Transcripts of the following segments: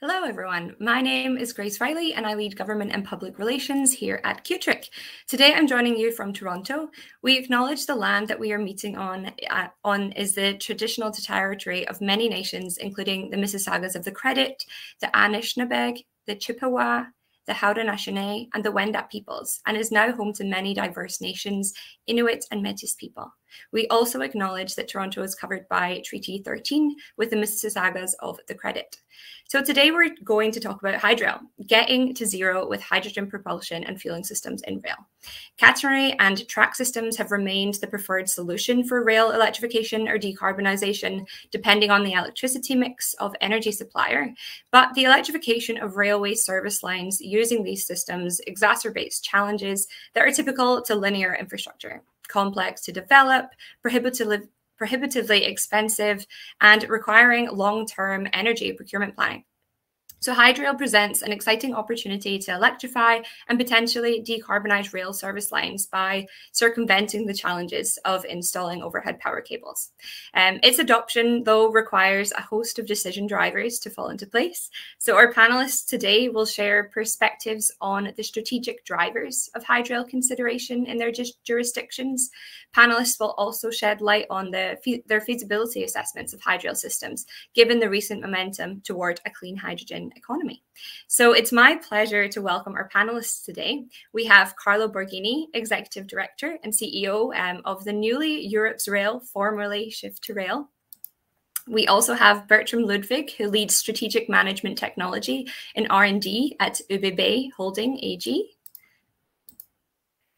Hello, everyone. My name is Grace Riley, and I lead Government and Public Relations here at QTRIC. Today, I'm joining you from Toronto. We acknowledge the land that we are meeting on is the traditional territory of many nations, including the Mississaugas of the Credit, the Anishinaabe, the Chippewa, the Haudenosaunee, and the Wendat peoples, and is now home to many diverse nations, Inuit and Métis people. We also acknowledge that Toronto is covered by Treaty 13 with the Mississaugas of the Credit. So today we're going to talk about Hydrail, getting to zero with hydrogen propulsion and fueling systems in rail. Catenary and track systems have remained the preferred solution for rail electrification or decarbonisation, depending on the electricity mix of energy supplier. But the electrification of railway service lines using these systems exacerbates challenges that are typical to linear infrastructure: complex to develop, prohibitively expensive, and requiring long-term energy procurement planning. So Hydrail presents an exciting opportunity to electrify and potentially decarbonize rail service lines by circumventing the challenges of installing overhead power cables. Its adoption, though, requires a host of decision drivers to fall into place. So our panelists today will share perspectives on the strategic drivers of Hydrail consideration in their jurisdictions. Panelists will also shed light on their feasibility assessments of Hydrail systems, given the recent momentum toward a clean hydrogen economy. So it's my pleasure to welcome our panelists today. We have Carlo Borghini, Executive Director and CEO of the newly Europe's Rail, formerly Shift2Rail. We also have Bertram Ludwig, who leads Strategic Management Technology and R&D at ÖBB Holding AG.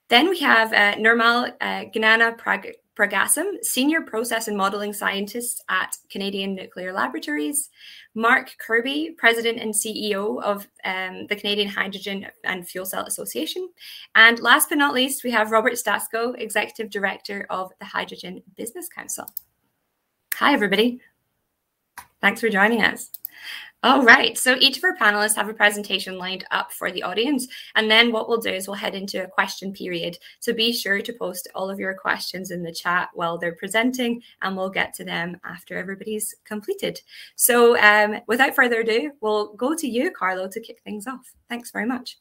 Then we have Nirmal Gnana-Pragasam, Senior Process and Modeling Scientist at Canadian Nuclear Laboratories. Mark Kirby, President and CEO of the Canadian Hydrogen and Fuel Cell Association. And last but not least, we have Robert Stasko, Executive Director of the Hydrogen Business Council. Hi, everybody. Thanks for joining us. All right, so each of our panelists have a presentation lined up for the audience, and then what we'll do is we'll head into a question period. So be sure to post all of your questions in the chat while they're presenting, and we'll get to them after everybody's completed. So without further ado, we'll go to you, Carlo, to kick things off. Thanks very much.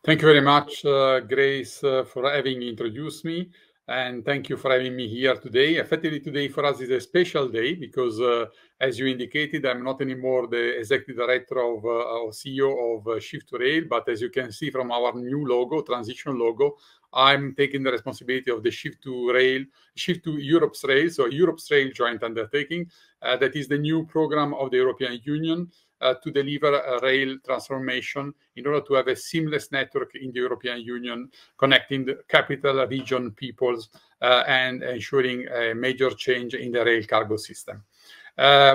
Thank you very much, Grace, for having introduced me. And thank you for having me here today. Effectively, today for us is a special day because, as you indicated, I'm not anymore the Executive Director or CEO of Shift2Rail, but as you can see from our new logo, transition logo, I'm taking the responsibility of the Shift2Rail, Shift2Europe's Rail, so Europe's Rail joint undertaking. That is the new program of the European Union to deliver a rail transformation in order to have a seamless network in the European Union, connecting the capital, region, peoples, and ensuring a major change in the rail cargo system.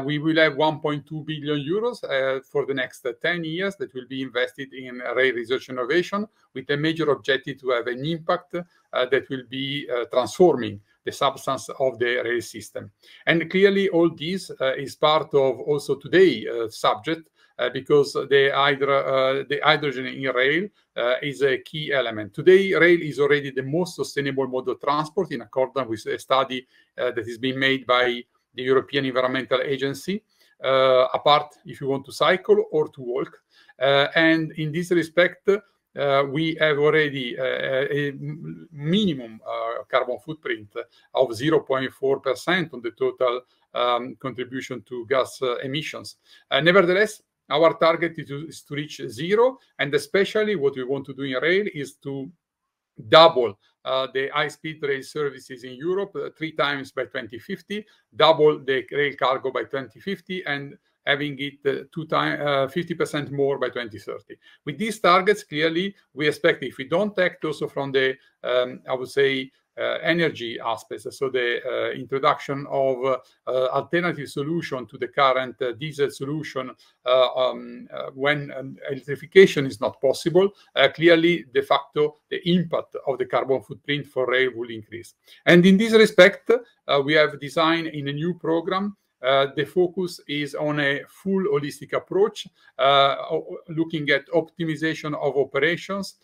We will have 1.2 billion euros for the next 10 years that will be invested in rail research and innovation, with a major objective to have an impact that will be transforming the substance of the rail system. And clearly all this is part of also today's subject because the hydrogen in rail is a key element. Today, rail is already the most sustainable mode of transport in accordance with a study that is being made by the European Environmental Agency, apart if you want to cycle or to walk. And in this respect, we have already a minimum carbon footprint of 0.4% on the total contribution to gas emissions. Nevertheless, our target is to reach zero, and especially what we want to do in rail is to double the high-speed rail services in Europe 3 times by 2050, double the rail cargo by 2050, and having it 50% more by 2030. With these targets, clearly, we expect, if we don't act also from the, I would say, energy aspects, so the introduction of alternative solution to the current diesel solution when electrification is not possible, clearly, de facto, the impact of the carbon footprint for rail will increase. And in this respect, we have designed in a new program the focus is on a full holistic approach, looking at optimization of operations,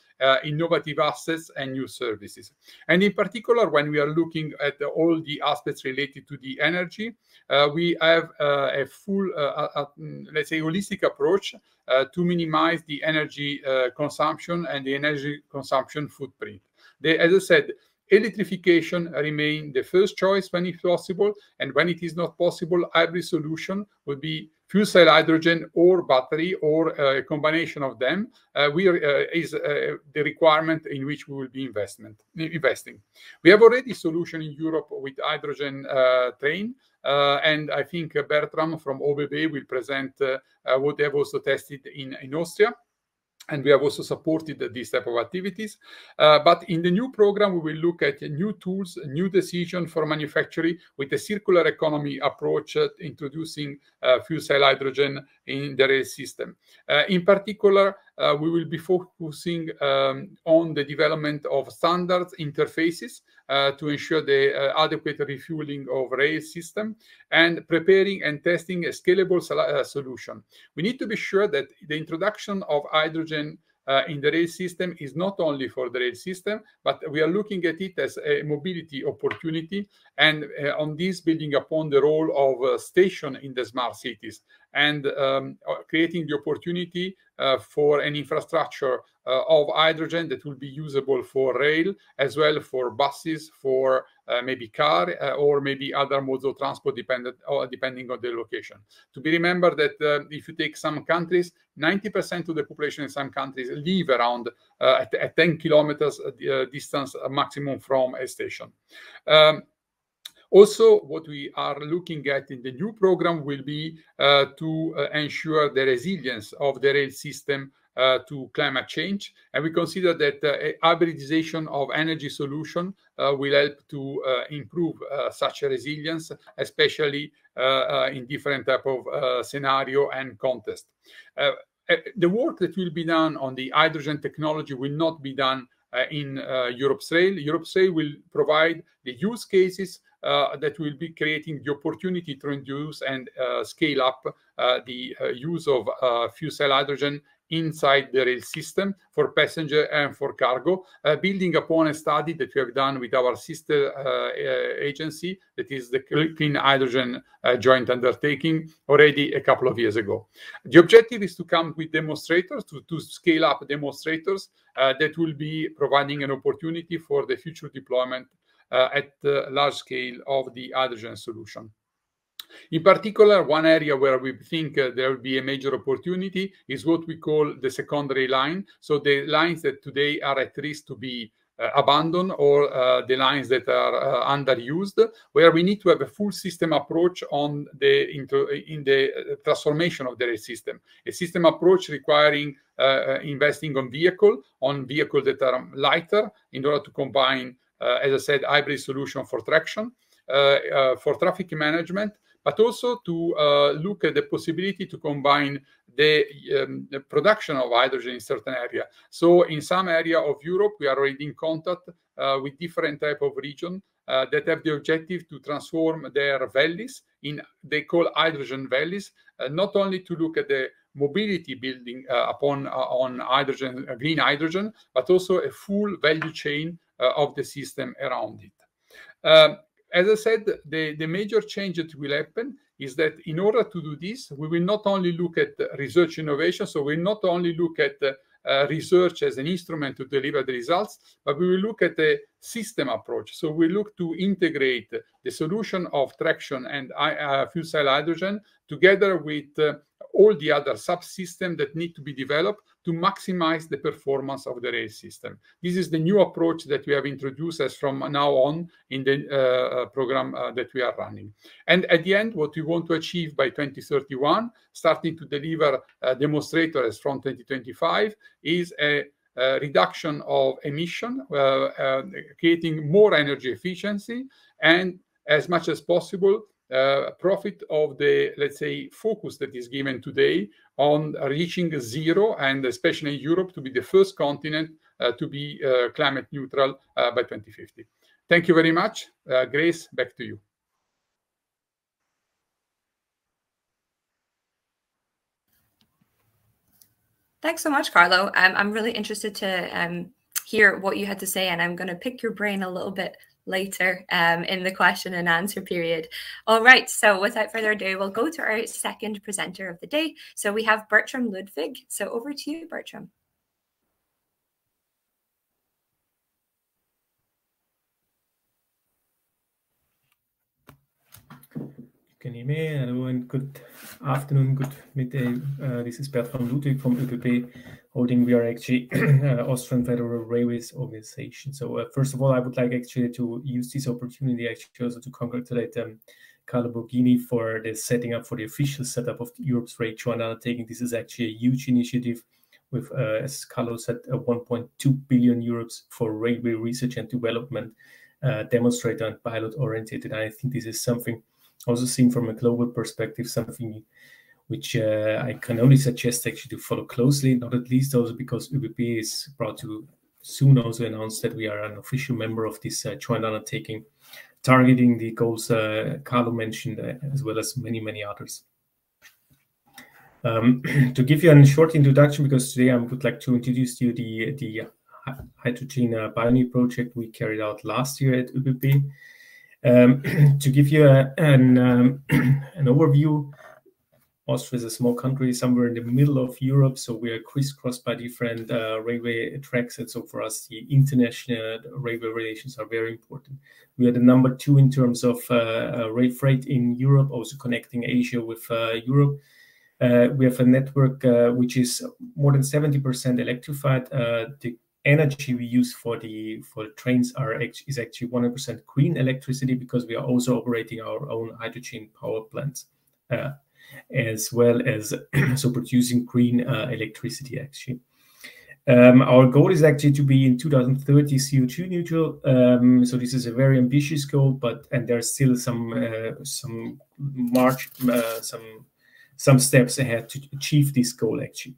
innovative assets, and new services. And in particular, when we are looking at all the aspects related to the energy, we have a full, let's say, holistic approach to minimize the energy consumption and the energy consumption footprint. As I said, electrification remains the first choice when it's possible, and when it is not possible, hybrid solution would be fuel cell hydrogen or battery or a combination of them is the requirement in which we will be investing. We have already solution in Europe with hydrogen train, and I think Bertram from OBB will present what they have also tested in Austria. And we have also supported these type of activities. But in the new program, we will look at new tools, new decision for manufacturing with a circular economy approach, introducing fuel cell hydrogen in the rail system. In particular, we will be focusing on the development of standards interfaces to ensure the adequate refueling of rail system, and preparing and testing a scalable solution. We need to be sure that the introduction of hydrogen in the rail system is not only for the rail system, but we are looking at it as a mobility opportunity, and on this building upon the role of station in the smart cities, and creating the opportunity for an infrastructure of hydrogen that will be usable for rail, as well for buses, for maybe car, or maybe other modes of transport, depending on the location. To be remembered that if you take some countries, 90% of the population in some countries live around at 10 kilometers distance maximum from a station. Also, what we are looking at in the new program will be to ensure the resilience of the rail system to climate change. And we consider that hybridization of energy solution will help to improve such a resilience, especially in different type of scenario and context. The work that will be done on the hydrogen technology will not be done in Europe's Rail. Europe's Rail will provide the use cases that will be creating the opportunity to introduce and scale up the use of fuel cell hydrogen inside the rail system for passenger and for cargo, building upon a study that we have done with our sister agency, that is the Clean Hydrogen Joint Undertaking, already a couple of years ago. The objective is to come with demonstrators, to scale up demonstrators that will be providing an opportunity for the future deployment at the large scale of the hydrogen solution. In particular, one area where we think there will be a major opportunity is what we call the secondary line. So the lines that today are at risk to be abandoned, or the lines that are underused, where we need to have a full system approach on in the transformation of the rail system. A system approach requiring investing on vehicles that are lighter in order to combine, as I said, hybrid solution for traction, for traffic management, but also to look at the possibility to combine the production of hydrogen in certain area. So in some area of Europe, we are already in contact with different type of region that have the objective to transform their valleys they call hydrogen valleys, not only to look at the mobility building on hydrogen, green hydrogen, but also a full value chain of the system around it. As I said, the major change that will happen is that in order to do this, we will not only look at research innovation, so we will not only look at research as an instrument to deliver the results, but we will look at the system approach. So we look to integrate the solution of traction and fuel cell hydrogen together with all the other subsystems that need to be developed to maximize the performance of the rail system. This is the new approach that we have introduced as from now on in the program that we are running. And at the end, what we want to achieve by 2031, starting to deliver demonstrators from 2025, is a reduction of emission, creating more energy efficiency, and as much as possible, profit of the, let's say, focus that is given today on reaching zero, and especially in Europe to be the first continent to be climate neutral by 2050. Thank you very much. Grace, back to you. Thanks so much, Carlo. I'm really interested to hear what you had to say, and I'm going to pick your brain a little bit later in the question and answer period. All right, so without further ado, we'll go to our second presenter of the day. So we have Bertram Ludwig. So over to you, Bertram. Can you hear me? Hello and good afternoon, good midday. This is Bertram Ludwig from ÖBB Holding. We are actually Austrian Federal Railways Organization. So first of all, I would like actually to use this opportunity actually also to congratulate Carlo Borghini for the setting up, for the official setup of Europe's Rail Joint Undertaking. This is actually a huge initiative with, as Carlo said, 1.2 billion euros for railway research and development, demonstrator and pilot oriented. I think this is something also seen from a global perspective, something which I can only suggest actually to follow closely, not at least also because ÖBB is proud to soon also announce that we are an official member of this joint undertaking, targeting the goals Carlo mentioned, as well as many, many others. To give you a short introduction, because today I would like to introduce you the hydrogen pioneer project we carried out last year at ÖBB. To give you an overview, Austria is a small country somewhere in the middle of Europe, so we are crisscrossed by different railway tracks, and so for us the international railway relations are very important. We are the number 2 in terms of rail freight in Europe, also connecting Asia with Europe. We have a network which is more than 70% electrified. The energy we use for the trains is actually 100% green electricity, because we are also operating our own hydrogen power plants, as well as so producing green electricity actually. Our goal is actually to be in 2030 CO2 neutral. So this is a very ambitious goal, and there's still some steps ahead to achieve this goal actually.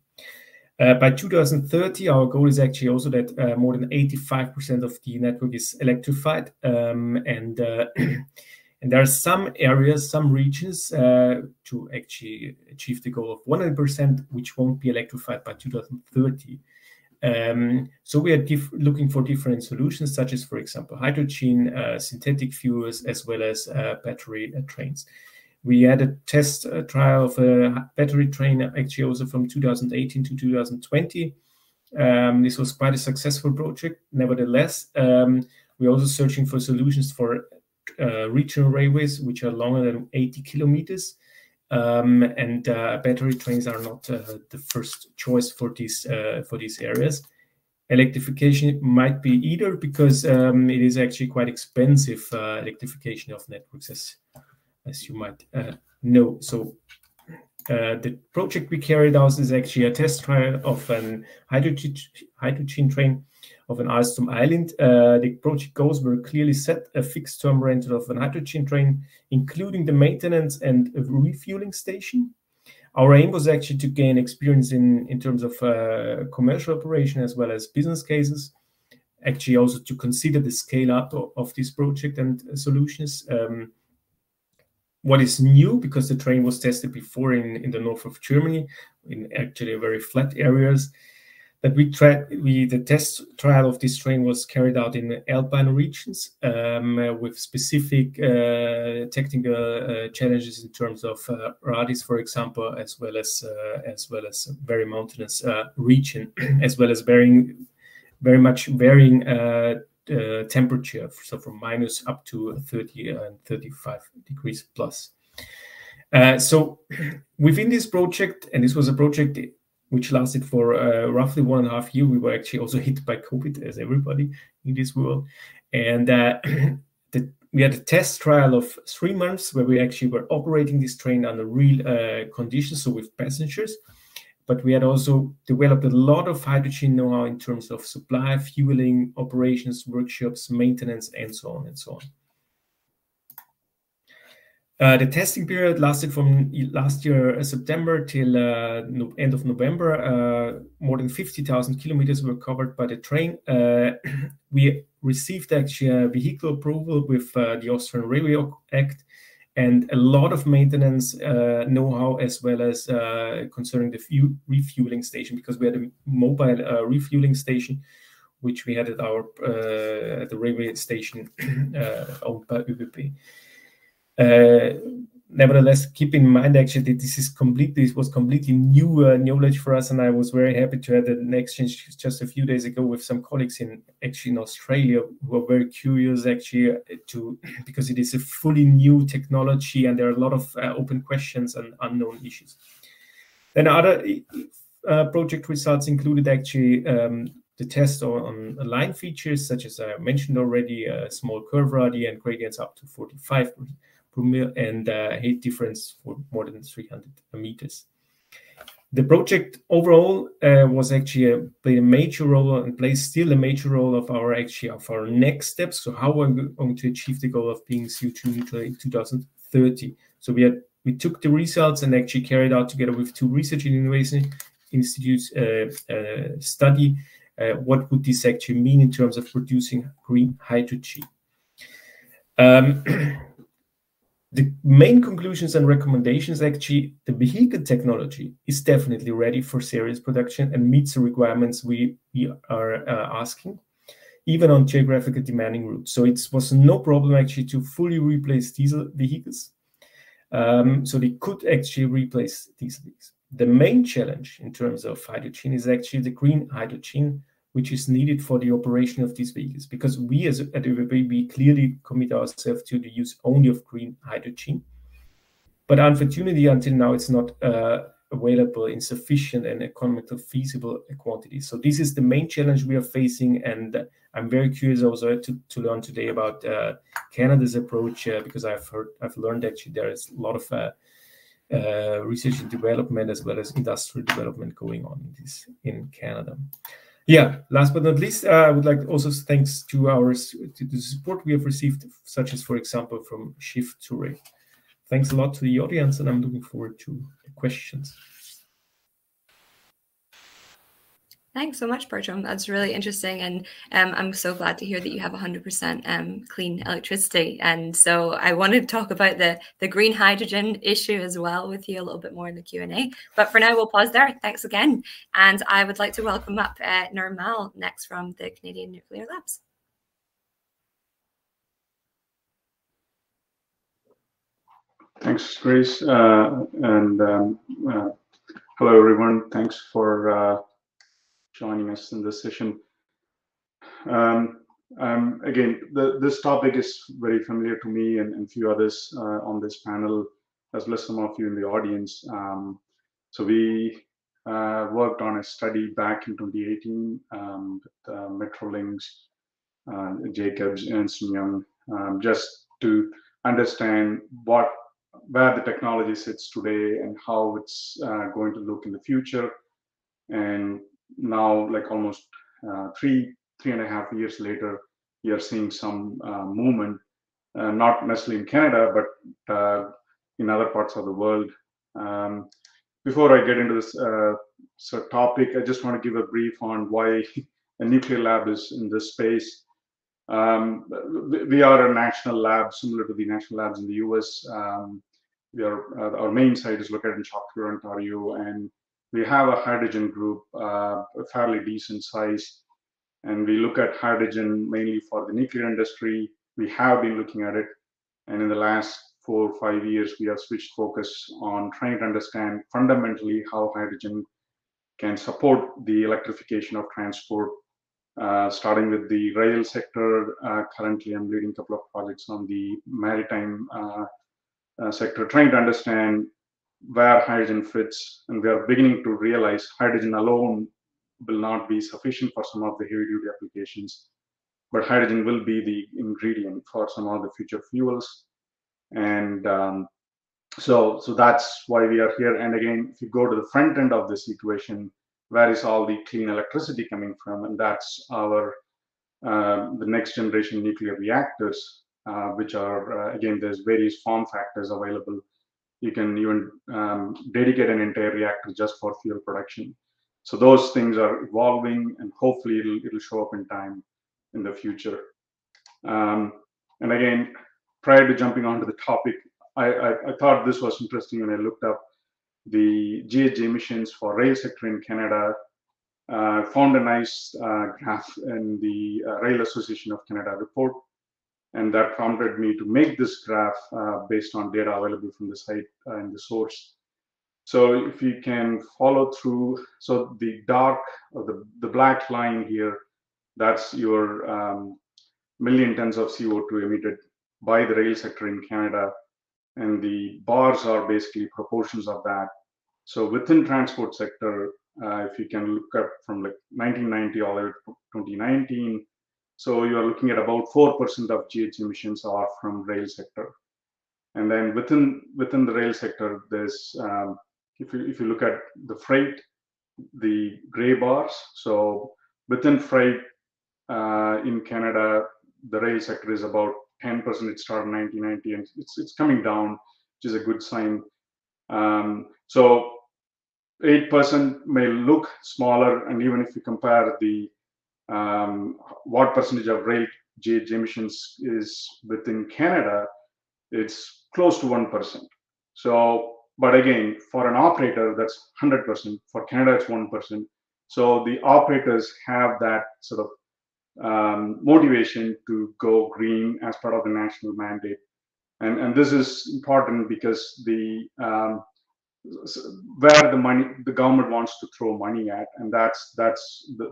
By 2030, our goal is actually also that more than 85% of the network is electrified, and there are some areas, some regions to actually achieve the goal of 100%, which won't be electrified by 2030. So we are looking for different solutions, such as, for example, hydrogen, synthetic fuels, as well as battery trains. We had a test trial of a battery train actually also from 2018 to 2020. This was quite a successful project. Nevertheless, we're also searching for solutions for regional railways, which are longer than 80 kilometers. And battery trains are not the first choice for these areas. Electrification might be either, because it is actually quite expensive, electrification of networks, as you might know. So the project we carried out is actually a test trial of an hydrogen train of an Alstom island. The project goals were clearly set: a fixed term rental of an hydrogen train, including the maintenance and a refueling station. Our aim was actually to gain experience in terms of commercial operation as well as business cases. Actually, also to consider the scale up of this project and solutions. What is new, because the train was tested before in the north of Germany, in actually very flat areas, that the test trial of this train was carried out in the Alpine regions, with specific technical challenges in terms of radius, for example, as well as very mountainous region, as well as very much varying temperature, so from minus up to 30 and 35 degrees plus. So within this project, and this was a project which lasted for roughly 1.5 years, we were actually also hit by COVID, as everybody in this world. And we had a test trial of 3 months where we actually were operating this train under real conditions, so with passengers. But we had also developed a lot of hydrogen know-how in terms of supply, fueling, operations, workshops, maintenance, and so on and so on. The testing period lasted from last year, September, till end of November. More than 50,000 kilometers were covered by the train. We received actually a vehicle approval with the Austrian Railway Act, and a lot of maintenance know-how, as well as concerning the refueling station, because we had a mobile refueling station, which we had at our at the railway station owned by ÖBB. Nevertheless, keep in mind actually that this was completely new knowledge for us, and I was very happy to have an exchange just a few days ago with some colleagues in Australia who are very curious because it is a fully new technology and there are a lot of open questions and unknown issues. Then other project results included actually the test on line features, such as I mentioned already, small curve radii and gradients up to 45 per mil, and height difference for more than 300 meters. The project overall was actually played a major role and plays still a major role of our next steps. So how we're going to achieve the goal of being CO2 neutral in 2030. So we took the results and actually carried out together with 2 research and innovation institutes study what would this actually mean in terms of producing green hydrogen. The main conclusions and recommendations actually, the vehicle technology is definitely ready for serious production and meets the requirements we are asking, even on geographically demanding routes. So it was no problem actually to fully replace diesel vehicles. So they could actually replace diesel vehicles. The main challenge in terms of hydrogen is actually the green hydrogen, which is needed for the operation of these vehicles, because we at ÖBB, we clearly commit ourselves to the use only of green hydrogen. But unfortunately, until now, it's not available in sufficient and economically feasible quantities. So this is the main challenge we are facing, and I'm very curious also to learn today about Canada's approach, because I've learned actually there is a lot of research and development as well as industrial development going on in Canada. Yeah, last but not least, I would like also thanks to the support we have received, such as, for example, from Shift to Rail. Thanks a lot to the audience, and I'm looking forward to the questions. Thanks so much, Bertram. That's really interesting, and I'm so glad to hear that you have 100% clean electricity. And so I wanted to talk about the green hydrogen issue as well with you a little bit more in the Q&A. But for now, we'll pause there. Thanks again. And I would like to welcome up Nirmal next from the Canadian Nuclear Labs. Thanks, Grace. Hello, everyone. Thanks for joining us in this session. Again, this topic is very familiar to me and few others on this panel, as well as some of you in the audience. So we worked on a study back in 2018 with Metrolinx, Jacobs, Ernst & Young, just to understand where the technology sits today and how it's going to look in the future. And now, like almost 3.5 years later, we are seeing some movement, not necessarily in Canada, but in other parts of the world. Before I get into this topic, I just want to give a brief on why a nuclear lab is in this space. We are a national lab, similar to the national labs in the US. Our main site is located in Shakopee, Ontario, and we have a hydrogen group, a fairly decent size, and we look at hydrogen mainly for the nuclear industry. We have been looking at it, and in the last 4 or 5 years, we have switched focus on trying to understand fundamentally how hydrogen can support the electrification of transport, starting with the rail sector. Currently, I'm leading a couple of projects on the maritime sector, trying to understand where hydrogen fits, and we are beginning to realize hydrogen alone will not be sufficient for some of the heavy-duty applications, but hydrogen will be the ingredient for some of the future fuels. And so that's why we are here. And again, if you go to the front end of this equation, where is all the clean electricity coming from? And that's our the next generation nuclear reactors, which are again, there's various form factors available. You can even dedicate an entire reactor just for fuel production. So those things are evolving, and hopefully it'll show up in time in the future. And again, prior to jumping onto the topic, I thought this was interesting when I looked up the GHG emissions for rail sector in Canada. Found a nice graph in the Rail Association of Canada report, and that prompted me to make this graph based on data available from the site and the source. So if you can follow through, so the dark or the black line here, that's your million tons of CO2 emitted by the rail sector in Canada, and the bars are basically proportions of that. So within transport sector, if you can look up from like 1990 all the way to 2019, so you are looking at about 4% of GHG emissions are from rail sector. And then within the rail sector, there's if you look at the freight, the gray bars. So within freight in Canada, the rail sector is about 10%. It started in 1990, and it's coming down, which is a good sign. So 8% may look smaller, and even if you compare the what percentage of rail GHG emissions is within Canada, it's close to 1%. So, but again, for an operator, that's 100%. For Canada, it's 1%. So the operators have that sort of motivation to go green as part of the national mandate. And this is important because where the government wants to throw money at, and that's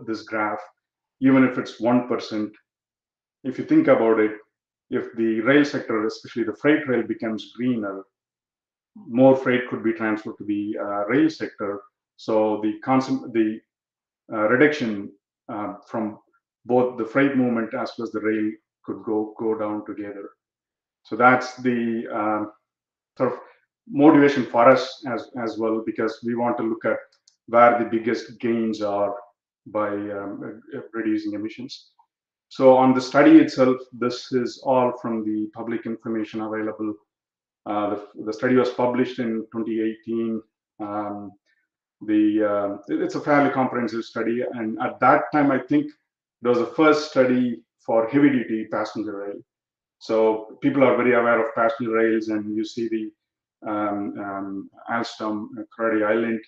this graph. Even if it's 1%, if you think about it, if the rail sector, especially the freight rail, becomes greener, more freight could be transferred to the rail sector. So the reduction from both the freight movement as well as the rail could go down together. So that's the sort of motivation for us as well, because we want to look at where the biggest gains are by reducing emissions. So on the study itself, this is all from the public information available. The study was published in 2018. It's a fairly comprehensive study, and at that time, I think there was the first study for heavy-duty passenger rail. So people are very aware of passenger rails, and you see the Alstom, Currady Island,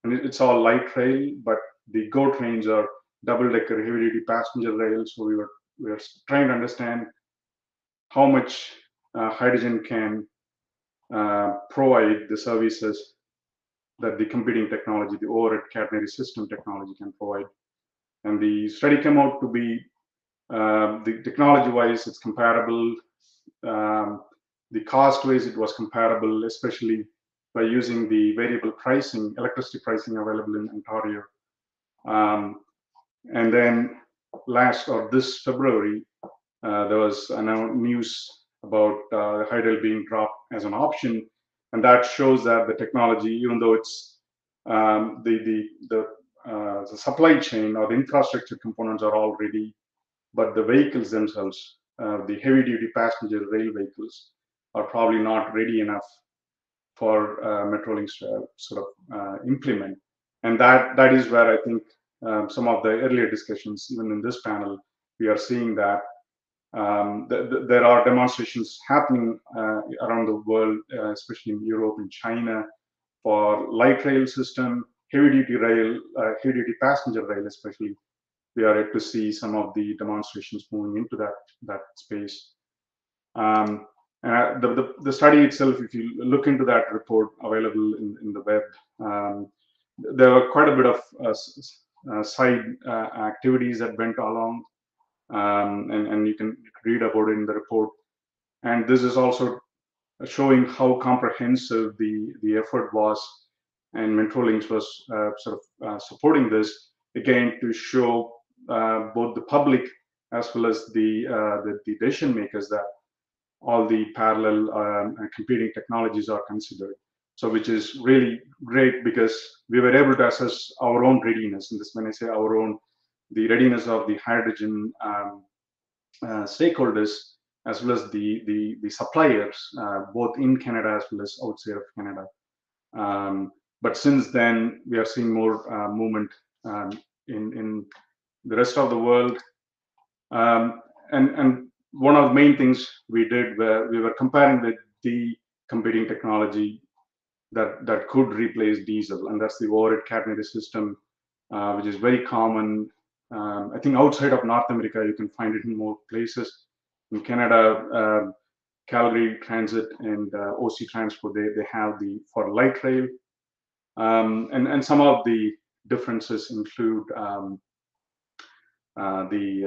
and it's all light rail, but the GO trains are double-decker heavy-duty passenger rails. So we were trying to understand how much hydrogen can provide the services that the competing technology, the overhead catenary system technology, can provide. And the study came out to be the technology-wise, it's comparable. The cost-wise, it was comparable, especially by using the variable pricing, electricity pricing available in Ontario. And then this February, there was news about Hydrail being dropped as an option, and that shows that the technology, even though it's the supply chain or the infrastructure components are all ready, but the vehicles themselves, the heavy-duty passenger rail vehicles, are probably not ready enough for Metrolinx to sort of implement. And that is where I think some of the earlier discussions, even in this panel, we are seeing that there are demonstrations happening around the world, especially in Europe and China, for light rail system, heavy-duty rail, heavy-duty passenger rail especially. We are able to see some of the demonstrations moving into that space. The study itself, if you look into that report available in the web, there were quite a bit of side activities that went along, and you can read about it in the report. And this is also showing how comprehensive the effort was, and Metrolinx was sort of supporting this, again, to show both the public as well as the decision makers that all the parallel competing technologies are considered. So which is really great, because we were able to assess our own readiness. And this, when I say our own, the readiness of the hydrogen stakeholders, as well as the suppliers, both in Canada as well as outside of Canada. But since then, we are seeing more movement in the rest of the world. And one of the main things we did, where we were comparing with the competing technology that could replace diesel, and that's the overhead catenary system, which is very common. I think outside of North America, you can find it in more places. In Canada, Calgary Transit and OC Transport, they have for light rail. And some of the differences include the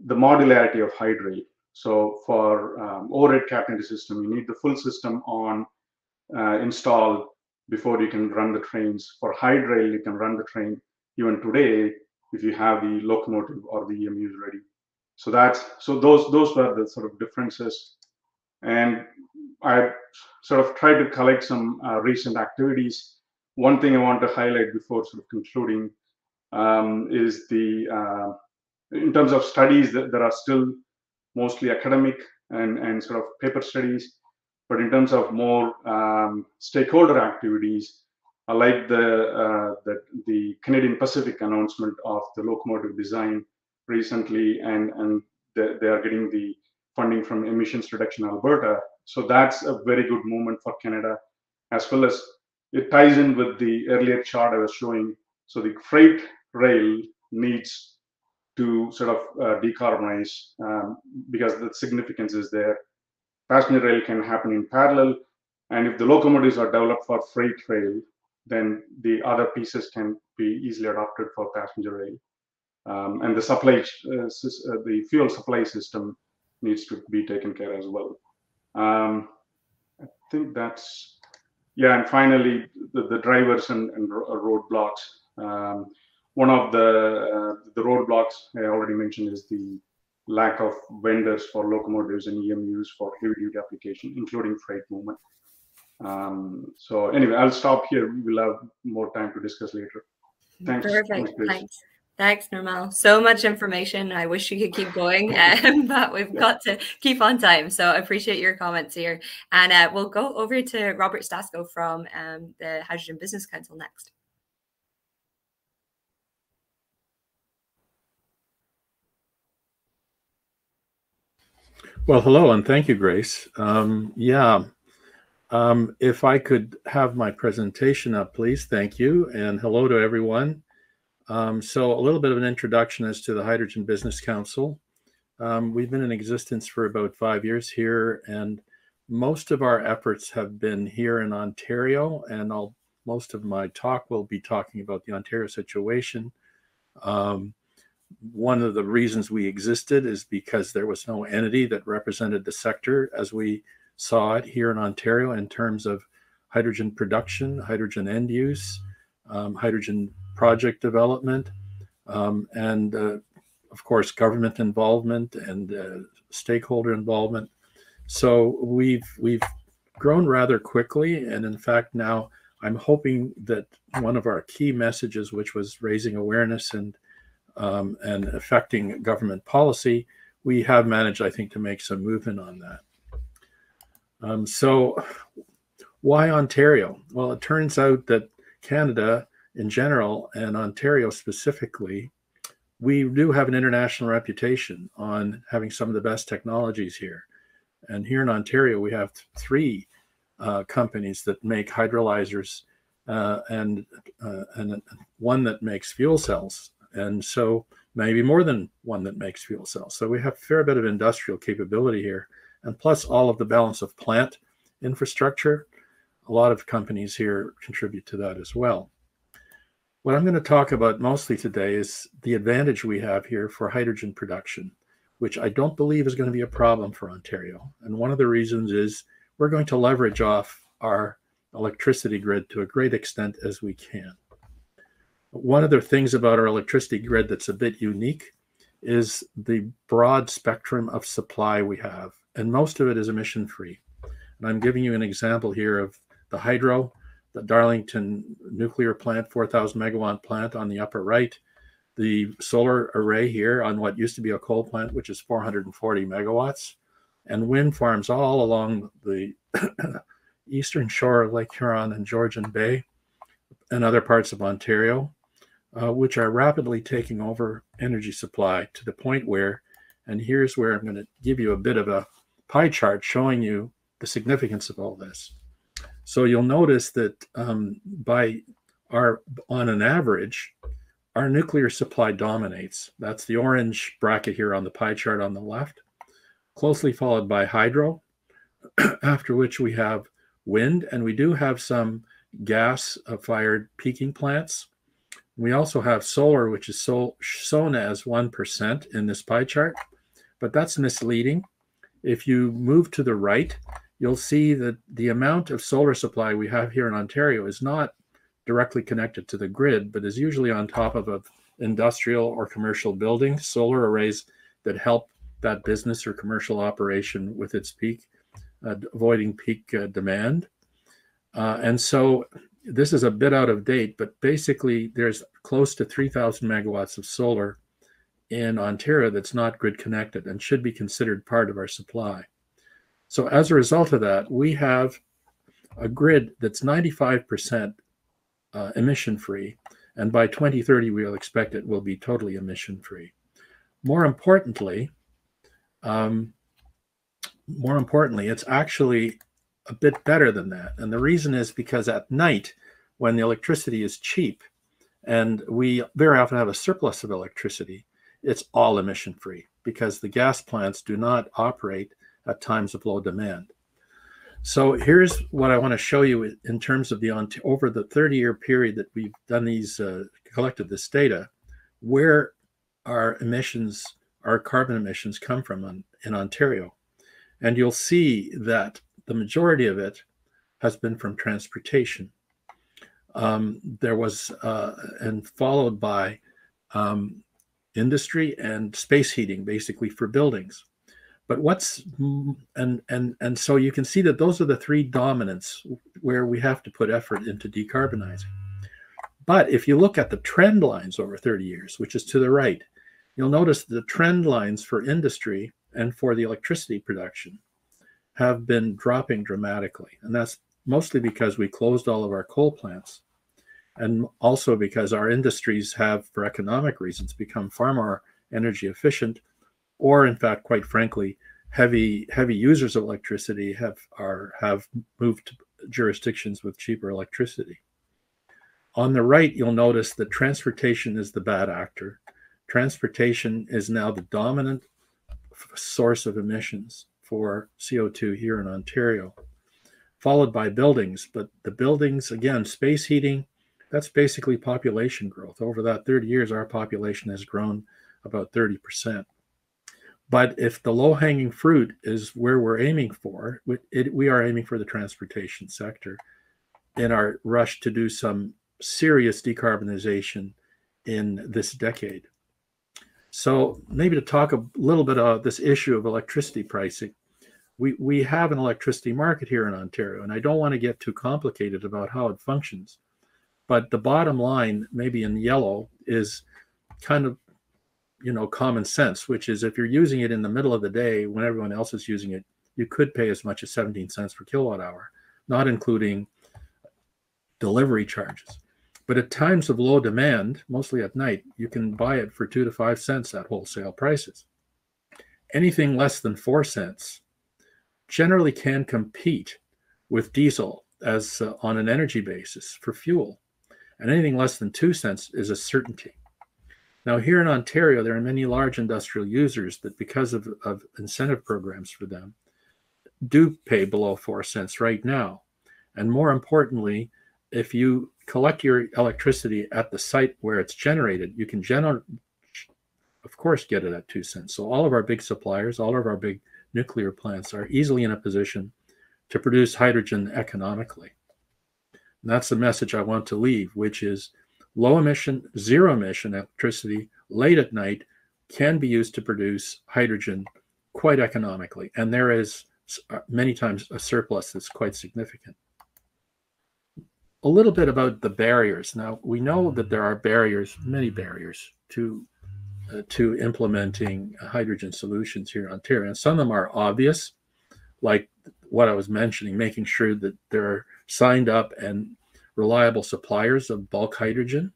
modularity of Hydrail. So for overhead catenary system, you need the full system on installed before you can run the trains. For Hydrail, you can run the train even today if you have the locomotive or the EMUs ready. So those were the sort of differences. And I sort of tried to collect some recent activities. One thing I want to highlight before sort of concluding is in terms of studies, there are still mostly academic and sort of paper studies. But in terms of more stakeholder activities, I like the Canadian Pacific announcement of the locomotive design recently, and they are getting the funding from Emissions Reduction Alberta. So that's a very good movement for Canada, as well as it ties in with the earlier chart I was showing. So the freight rail needs to sort of decarbonize because the significance is there. Passenger rail can happen in parallel, and if the locomotives are developed for freight rail, then the other pieces can be easily adopted for passenger rail. And the fuel supply system needs to be taken care as well. I think that's, yeah. And finally, the drivers and roadblocks. One of the roadblocks I already mentioned is the lack of vendors for locomotives and EMUs for heavy-duty application, including freight movement. So anyway, I'll stop here. We'll have more time to discuss later. Thanks. Perfect. Thanks, Nirmal. So much information. I wish we could keep going, but we've got to keep on time. So I appreciate your comments here. And we'll go over to Robert Stasko from the Hydrogen Business Council next. Well, hello, and thank you, Grace. If I could have my presentation up, please. Thank you, and hello to everyone. So a little bit of an introduction as to the Hydrogen Business Council. We've been in existence for about 5 years here, and most of our efforts have been here in Ontario, and most of my talk will be talking about the Ontario situation. One of the reasons we existed is because there was no entity that represented the sector as we saw it here in Ontario in terms of hydrogen production, hydrogen end use, hydrogen project development, and of course, government involvement and stakeholder involvement. So we've grown rather quickly, and in fact, now I'm hoping that one of our key messages, which was raising awareness and affecting government policy, we have managed, I think, to make some movement on that. So why Ontario? Well, it turns out that Canada in general and Ontario specifically, we do have an international reputation on having some of the best technologies here. And here in Ontario, we have 3 companies that make hydrolyzers and one that makes fuel cells. And so maybe more than one that makes fuel cells. So we have a fair bit of industrial capability here. And plus all of the balance of plant infrastructure, a lot of companies here contribute to that as well. What I'm going to talk about mostly today is the advantage we have here for hydrogen production, which I don't believe is going to be a problem for Ontario. And one of the reasons is we're going to leverage off our electricity grid to a great extent as we can. One of the things about our electricity grid that's a bit unique is the broad spectrum of supply we have, and most of it is emission-free. And I'm giving you an example here of the hydro, the Darlington nuclear plant, 4,000 megawatt plant on the upper right, the solar array here on what used to be a coal plant, which is 440 megawatts, and wind farms all along the eastern shore of Lake Huron and Georgian Bay and other parts of Ontario, which are rapidly taking over energy supply to the point where, and here's where I'm going to give you a bit of a pie chart showing you the significance of all this. So you'll notice that on an average, our nuclear supply dominates. That's the orange bracket here on the pie chart on the left, closely followed by hydro, after which we have wind, and we do have some gas-fired peaking plants. We also have solar, which is shown as 1% in this pie chart, but that's misleading. If you move to the right, you'll see that the amount of solar supply we have here in Ontario is not directly connected to the grid, but is usually on top of an industrial or commercial building, solar arrays that help that business or commercial operation with its peak, avoiding peak demand. And so this is a bit out of date, but basically there's close to 3,000 megawatts of solar in Ontario that's not grid connected and should be considered part of our supply. So as a result of that, we have a grid that's 95% emission-free, and by 2030 we'll expect it will be totally emission-free. More importantly, it's actually a bit better than that, and the reason is because at night, when the electricity is cheap, and we very often have a surplus of electricity, it's all emission-free because the gas plants do not operate at times of low demand. So here's what I want to show you in terms of over the 30-year period that we've done these, collected this data, where our emissions, our carbon emissions come from in Ontario. And you'll see that the majority of it has been from transportation. There was, and followed by industry and space heating, basically for buildings. But and so you can see that those are the three dominants where we have to put effort into decarbonizing. But if you look at the trend lines over 30 years, which is to the right, you'll notice the trend lines for industry and for the electricity production have been dropping dramatically. And that's mostly because we closed all of our coal plants, and also because our industries have, for economic reasons, become far more energy efficient, or in fact, quite frankly, heavy users of electricity have moved to jurisdictions with cheaper electricity. On the right, you'll notice that transportation is the bad actor. Transportation is now the dominant source of emissions for CO2 here in Ontario, followed by buildings. But the buildings, again, space heating, that's basically population growth. Over that 30 years, our population has grown about 30%. But if the low-hanging fruit is where we're aiming for, we are aiming for the transportation sector in our rush to do some serious decarbonization in this decade. So maybe to talk a little bit about this issue of electricity pricing, we have an electricity market here in Ontario, and I don't want to get too complicated about how it functions. But the bottom line, maybe in yellow, is kind of, common sense, which is if you're using it in the middle of the day when everyone else is using it, you could pay as much as 17 cents per kilowatt hour, not including delivery charges. But at times of low demand, mostly at night, you can buy it for 2 to 5 cents at wholesale prices. Anything less than 4 cents generally can compete with diesel as on an energy basis for fuel. And anything less than 2 cents is a certainty. Now, here in Ontario, there are many large industrial users that, because of incentive programs for them, do pay below 4 cents right now. And more importantly, if you collect your electricity at the site where it's generated, you can of course, get it at 2 cents. So all of our big suppliers, all of our big nuclear plants are easily in a position to produce hydrogen economically. And that's the message I want to leave, which is low emission, zero emission electricity late at night can be used to produce hydrogen quite economically. And there is many times a surplus that's quite significant. A little bit about the barriers. Now, we know that there are barriers, many barriers to implementing hydrogen solutions here in Ontario. And some of them are obvious, like what I was mentioning, making sure that there are signed up and reliable suppliers of bulk hydrogen,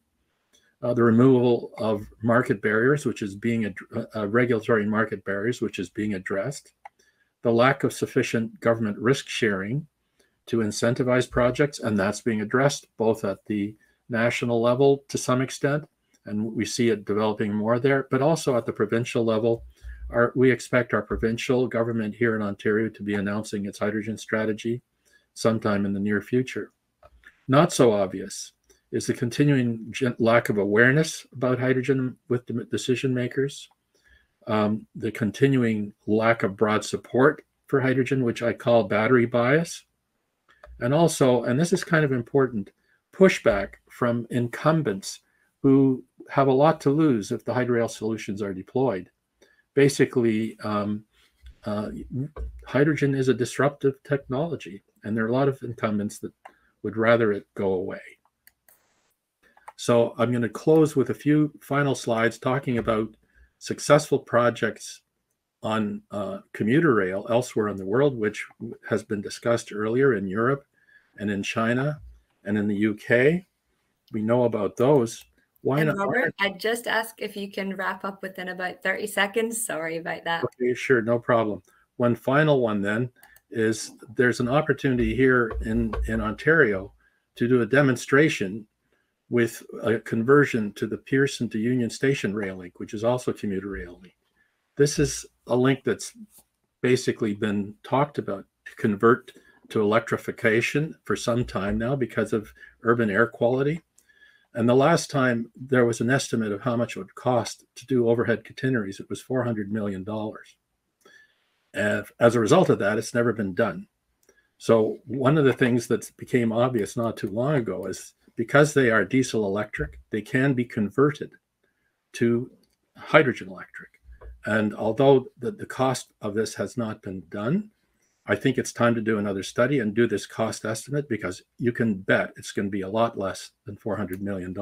the removal of market barriers, which is being regulatory market barriers, which is being addressed, the lack of sufficient government risk sharing to incentivize projects, and that's being addressed both at the national level to some extent, and we see it developing more there, but also at the provincial level. We expect our provincial government here in Ontario to be announcing its hydrogen strategy sometime in the near future. Not so obvious is the continuing lack of awareness about hydrogen with decision makers, the continuing lack of broad support for hydrogen, which I call battery bias, and also, and this is kind of important, pushback from incumbents who have a lot to lose if the Hydrail solutions are deployed. Basically, hydrogen is a disruptive technology, and there are a lot of incumbents that would rather it go away. So I'm going to close with a few final slides talking about successful projects on commuter rail elsewhere in the world, which has been discussed earlier in Europe and in China and in the UK. We know about those. Why and not? Robert, I'd just ask if you can wrap up within about 30 seconds. Sorry about that. Okay, sure, no problem. One final one then is there's an opportunity here in Ontario to do a demonstration with a conversion to the Pearson to Union Station rail link, which is also commuter rail link. This is a link that's basically been talked about to convert to electrification for some time now because of urban air quality. And the last time there was an estimate of how much it would cost to do overhead catenaries, it was $400 million. And as a result of that, it's never been done. So one of the things that became obvious not too long ago is because they are diesel electric, they can be converted to hydrogen electric. And although the cost of this has not been done, I think it's time to do another study and do this cost estimate, because you can bet it's going to be a lot less than $400 million.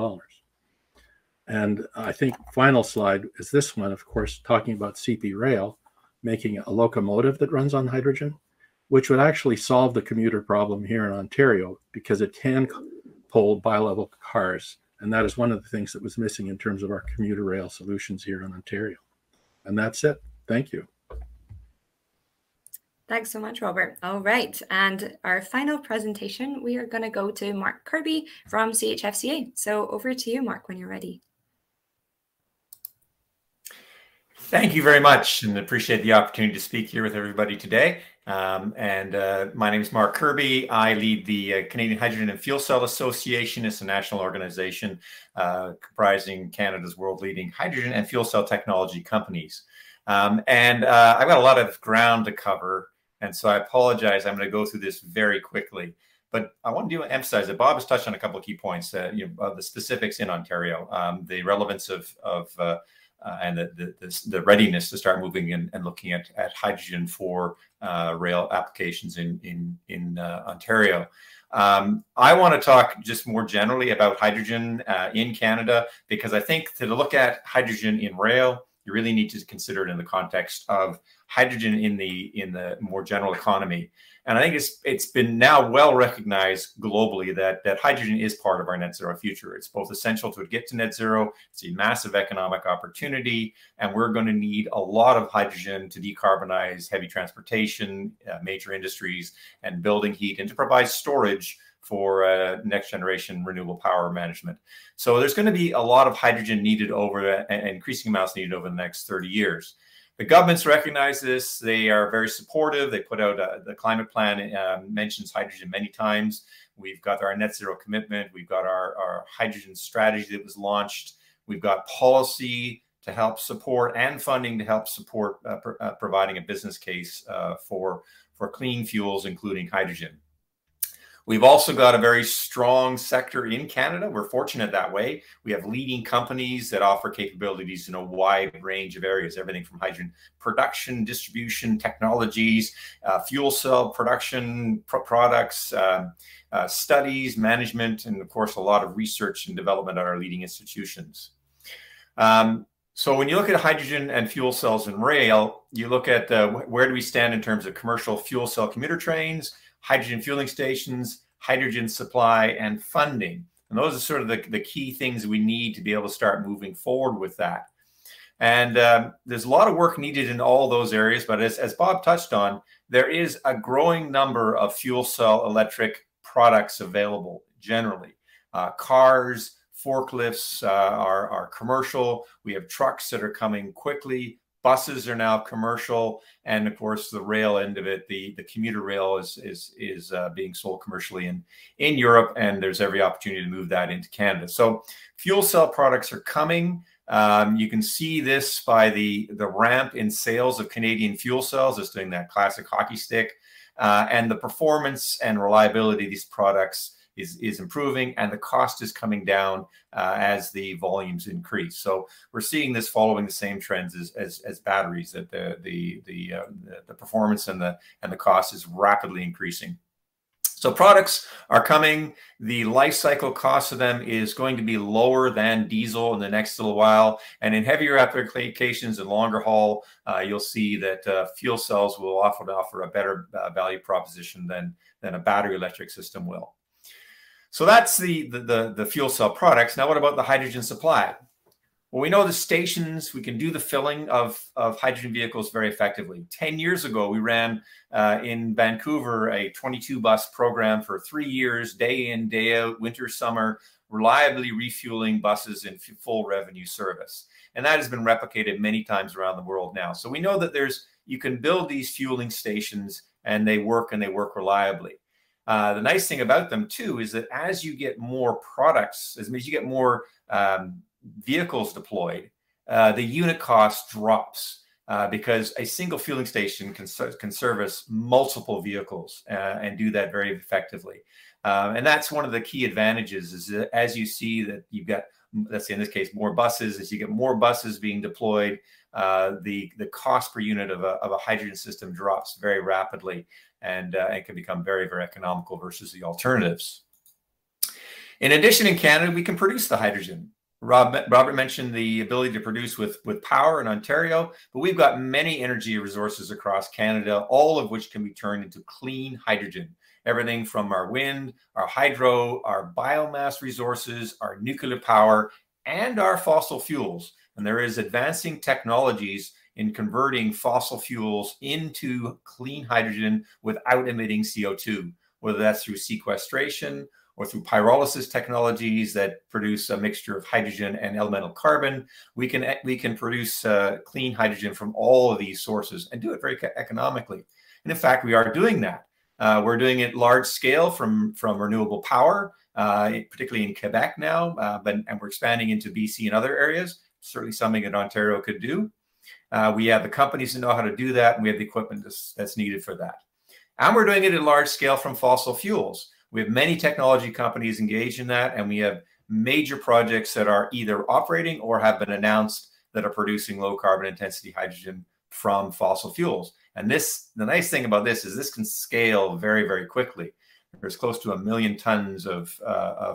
And I think final slide is this one, of course, talking about CP Rail, making a locomotive that runs on hydrogen, which would actually solve the commuter problem here in Ontario, because it can pull bi-level cars. And that is one of the things that was missing in terms of our commuter rail solutions here in Ontario. And that's it. Thank you. Thanks so much, Robert. All right. And our final presentation, we are going to go to Mark Kirby from CHFCA. So over to you, Mark, when you're ready. Thank you very much, and appreciate the opportunity to speak here with everybody today. My name is Mark Kirby. I lead the Canadian Hydrogen and Fuel Cell Association. It's a national organization comprising Canada's world-leading hydrogen and fuel cell technology companies. I've got a lot of ground to cover, and so I apologize. I'm going to go through this very quickly. But I want to emphasize that Bob has touched on a couple of key points, the specifics in Ontario, the relevance and the readiness to start moving and looking at hydrogen for rail applications in Ontario. I want to talk just more generally about hydrogen in Canada, because I think to look at hydrogen in rail, you really need to consider it in the context of hydrogen in the more general economy. And I think it's been now well recognized globally that hydrogen is part of our net zero future. It's both essential to get to net zero, it's a massive economic opportunity, and we're going to need a lot of hydrogen to decarbonize heavy transportation, major industries, and building heat, and to provide storage for next generation renewable power management. So there's going to be a lot of hydrogen needed increasing amounts needed over the next 30 years. The governments recognize this. They are very supportive. They put out the climate plan, mentions hydrogen many times. We've got our net zero commitment. We've got our hydrogen strategy that was launched. We've got policy to help support and funding to help support providing a business case for clean fuels, including hydrogen. We've also got a very strong sector in Canada. We're fortunate that way. We have leading companies that offer capabilities in a wide range of areas, everything from hydrogen production, distribution, technologies, fuel cell production, products, studies, management, and of course, a lot of research and development at our leading institutions. So when you look at hydrogen and fuel cells and rail, you look at where do we stand in terms of commercial fuel cell commuter trains, hydrogen fueling stations, hydrogen supply, and funding. And those are sort of the key things we need to be able to start moving forward with that. And there's a lot of work needed in all those areas. But as Bob touched on, there is a growing number of fuel cell electric products available generally. Cars, forklifts are commercial. We have trucks that are coming quickly. Buses are now commercial, and of course, the rail end of it, the commuter rail is being sold commercially in Europe, and there's every opportunity to move that into Canada. So, fuel cell products are coming. You can see this by the ramp in sales of Canadian fuel cells. It's doing that classic hockey stick, and the performance and reliability of these products is improving, and the cost is coming down as the volumes increase. So we're seeing this following the same trends as batteries, that the performance and the cost is rapidly increasing. So products are coming. The life cycle cost of them is going to be lower than diesel in the next little while. And in heavier applications and longer haul, you'll see that fuel cells will offer a better value proposition than a battery electric system will. So that's the fuel cell products. Now, what about the hydrogen supply? Well, we know the stations, we can do the filling of hydrogen vehicles very effectively. 10 years ago, we ran in Vancouver a 22-bus program for 3 years, day in, day out, winter, summer, reliably refueling buses in full revenue service. And that has been replicated many times around the world now. So we know that you can build these fueling stations, and they work reliably. The nice thing about them, too, is that as you get more products, as you get more vehicles deployed, the unit cost drops because a single fueling station can service multiple vehicles and do that very effectively. And that's one of the key advantages, is that as you see that you've got, let's say in this case, more buses, as you get more buses being deployed, the cost per unit of a hydrogen system drops very rapidly, and it can become very, very economical versus the alternatives. In addition, in Canada, we can produce the hydrogen. Robert mentioned the ability to produce with power in Ontario, but we've got many energy resources across Canada, all of which can be turned into clean hydrogen. Everything from our wind, our hydro, our biomass resources, our nuclear power, and our fossil fuels. And there is advancing technologies in converting fossil fuels into clean hydrogen without emitting CO2, whether that's through sequestration or through pyrolysis technologies that produce a mixture of hydrogen and elemental carbon. We can produce clean hydrogen from all of these sources and do it very economically. And in fact, we are doing that. We're doing it large scale from renewable power, particularly in Quebec now, and we're expanding into BC and other areas. Certainly something that Ontario could do. We have the companies that know how to do that, and we have the equipment that's needed for that. And we're doing it at large scale from fossil fuels. We have many technology companies engaged in that, and we have major projects that are either operating or have been announced that are producing low carbon intensity hydrogen from fossil fuels. And the nice thing about this is this can scale very, very quickly. There's close to 1 million tons of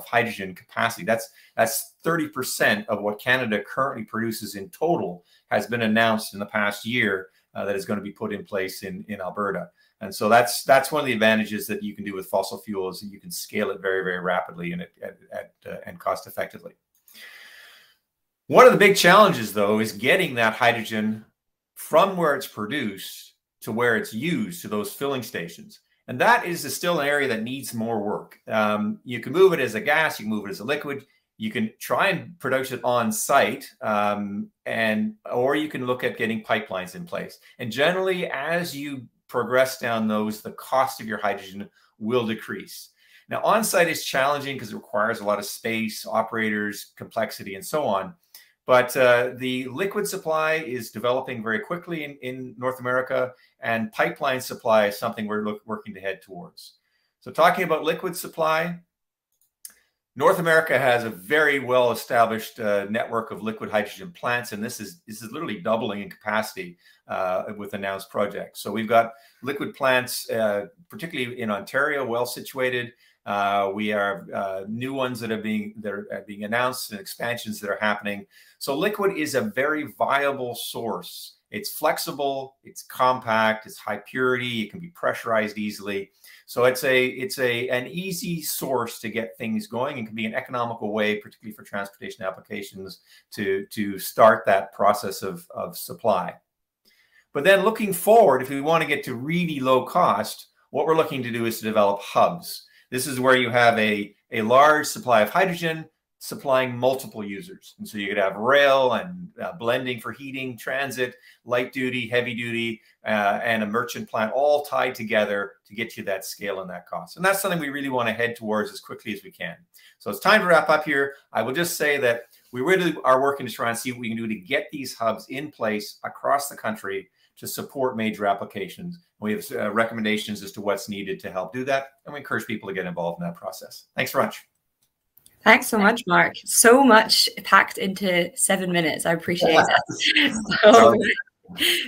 hydrogen capacity. That's 30% of what Canada currently produces in total has been announced in the past year that is going to be put in place in Alberta. And so that's one of the advantages that you can do with fossil fuels, and you can scale it very, very rapidly and cost effectively. One of the big challenges, though, is getting that hydrogen from where it's produced to where it's used, to those filling stations. And that is still an area that needs more work. You can move it as a gas, you can move it as a liquid, you can try and produce it on site, or you can look at getting pipelines in place. And generally, as you progress down those, the cost of your hydrogen will decrease. Now, on site is challenging because it requires a lot of space, operators, complexity, and so on. But the liquid supply is developing very quickly in North America, and pipeline supply is something we're working to head towards. So talking about liquid supply, North America has a very well-established network of liquid hydrogen plants, and this is literally doubling in capacity with announced projects. So we've got liquid plants, particularly in Ontario, well situated. We have new ones that are being announced, and expansions that are happening. So liquid is a very viable source It's flexible, it's compact, it's high purity, it can be pressurized easily. So it's an easy source to get things going, and can be an economical way, particularly for transportation applications, to start that process of supply. But then looking forward, if we want to get to really low cost, what we're looking to do is to develop hubs. This is where you have a large supply of hydrogen supplying multiple users. And so you could have rail and blending for heating, transit, light duty, heavy duty, and a merchant plant all tied together to get you that scale and that cost. And that's something we really want to head towards as quickly as we can. So it's time to wrap up here. I will just say that we really are working to try and see what we can do to get these hubs in place across the country to support major applications. We have recommendations as to what's needed to help do that, and we encourage people to get involved in that process. Thanks very much. Thanks so much, Mark. So much packed into 7 minutes. I appreciate it.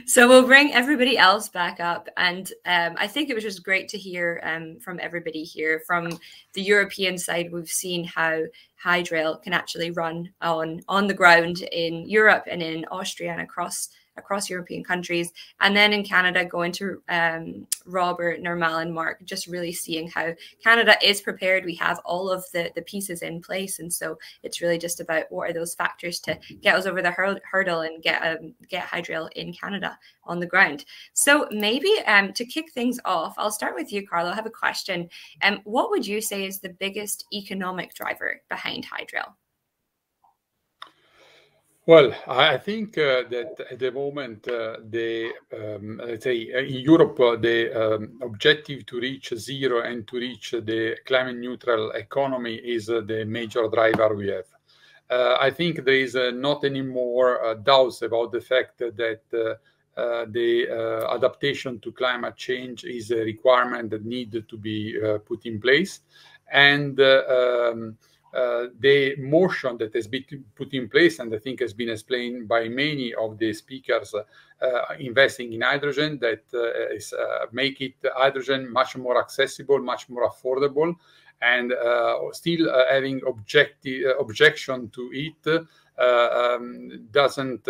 So we'll bring everybody else back up. And I think it was just great to hear from everybody here. From the European side, we've seen how Hydrail can actually run on the ground in Europe and in Austria and across European countries. And then in Canada, going to Robert, Nirmal, and Mark, just really seeing how Canada is prepared. We have all of the pieces in place. And so it's really just about what are those factors to get us over the hurdle and get Hydrail in Canada on the ground. So maybe to kick things off, I'll start with you, Carlo. I have a question. What would you say is the biggest economic driver behind Hydrail? Well, I think that at the moment, let's say in Europe, the objective to reach zero and to reach the climate neutral economy is the major driver we have. I think there is not any more doubts about the fact that the adaptation to climate change is a requirement that needs to be put in place. And the motion that has been put in place, and I think has been explained by many of the speakers, investing in hydrogen, that is make it hydrogen much more accessible, much more affordable, and still having objection to it doesn't,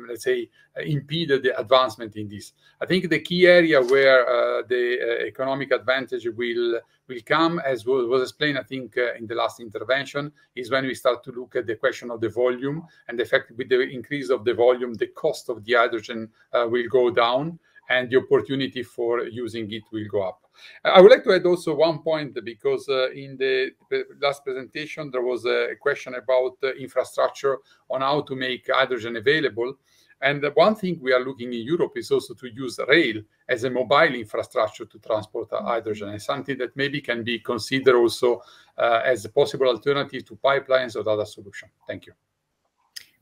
let's say, impede the advancement in this. I think the key area where the economic advantage will come, as was explained, I think, in the last intervention, is when we start to look at the question of the volume, and the fact with the increase of the volume, the cost of the hydrogen will go down, and the opportunity for using it will go up. I would like to add also one point, because in the last presentation, there was a question about infrastructure on how to make hydrogen available. And one thing we are looking in Europe is also to use rail as a mobile infrastructure to transport hydrogen, and something that maybe can be considered also as a possible alternative to pipelines or other solution. Thank you.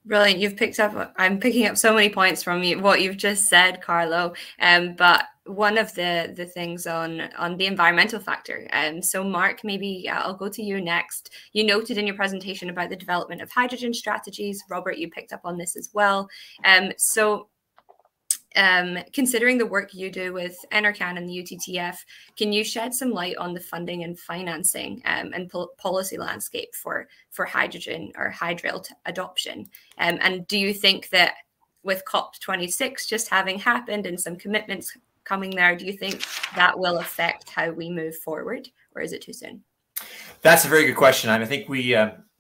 Brilliant. You've picked up, I'm picking up so many points from what you've just said, Carlo. But one of the things on the environmental factor. So Mark, maybe I'll go to you next. You noted in your presentation about the development of hydrogen strategies. Robert, you picked up on this as well. Considering the work you do with NRCan and the UTTF, can you shed some light on the funding and financing and policy landscape for hydrogen or Hydrail adoption? And do you think that with COP26 just having happened and some commitments coming there, do you think that will affect how we move forward, or is it too soon? That's a very good question. And I think we